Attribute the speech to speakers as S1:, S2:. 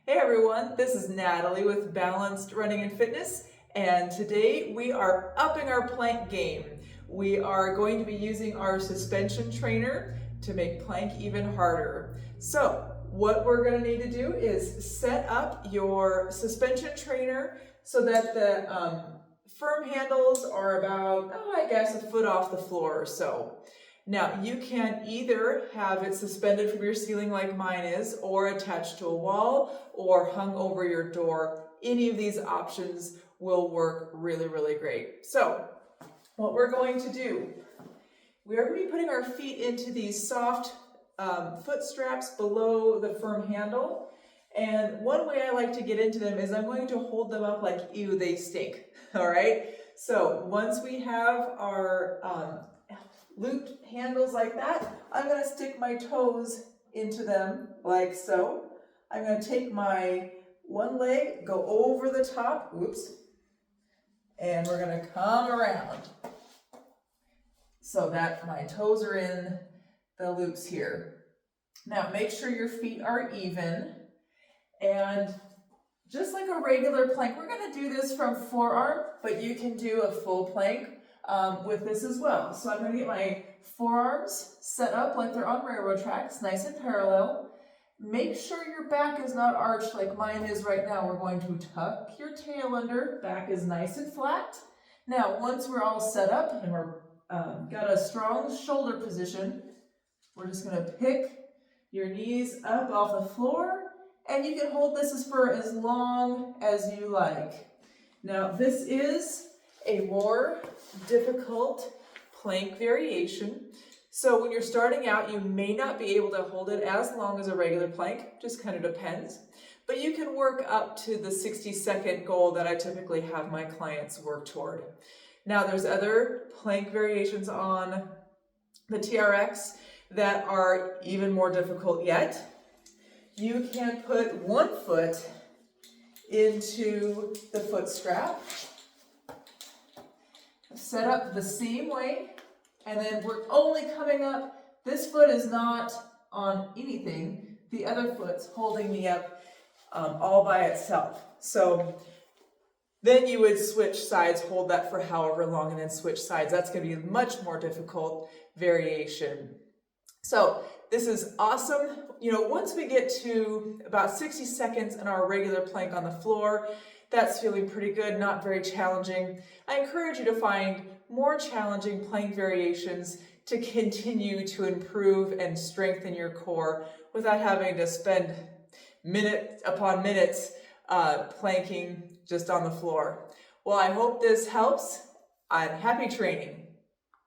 S1: Hey everyone, this is Natalie with Balanced Running and Fitness, and today we are upping our plank game. We are going to be using our suspension trainer to make plank even harder. So what we're going to need to do is set up your suspension trainer so that the firm handles are about, I guess, a foot off the floor or so. Now, you can either have it suspended from your ceiling like mine is, or attached to a wall, or hung over your door. Any of these options will work really, really great. So, what we're going to do, we are going to be putting our feet into these soft foot straps below the firm handle. And one way I like to get into them is I'm going to hold them up like, ew, they stink. All right? So, once we have our looped handles like that, I'm going to stick my toes into them like so. I'm going to take my one leg, go over the top, whoops, and we're going to come around so that my toes are in the loops here. Now make sure your feet are even, and just like a regular plank, we're going to do this from forearm, but you can do a full plank with this as well. So I'm going to get my forearms set up like they're on railroad tracks, nice and parallel. Make sure your back is not arched like mine is right now. We're going to tuck your tail under, back is nice and flat. Now, once we're all set up and we're got a strong shoulder position, we're just going to pick your knees up off the floor, and you can hold this for as long as you like. Now, this is a more difficult plank variation. So when you're starting out, you may not be able to hold it as long as a regular plank, just kind of depends. But you can work up to the 60-second goal that I typically have my clients work toward. Now there's other plank variations on the TRX that are even more difficult yet. You can put one foot into the foot strap, set up the same way, and then we're only coming up. This foot is not on anything. The other foot's holding me up all by itself. So then you would switch sides, hold that for however long, and then switch sides. That's going to be a much more difficult variation. So this is awesome. You know, once we get to about 60 seconds in our regular plank on the floor, that's feeling pretty good, not very challenging. I encourage you to find more challenging plank variations to continue to improve and strengthen your core without having to spend minute upon minutes planking just on the floor. Well, I hope this helps. I'm happy training.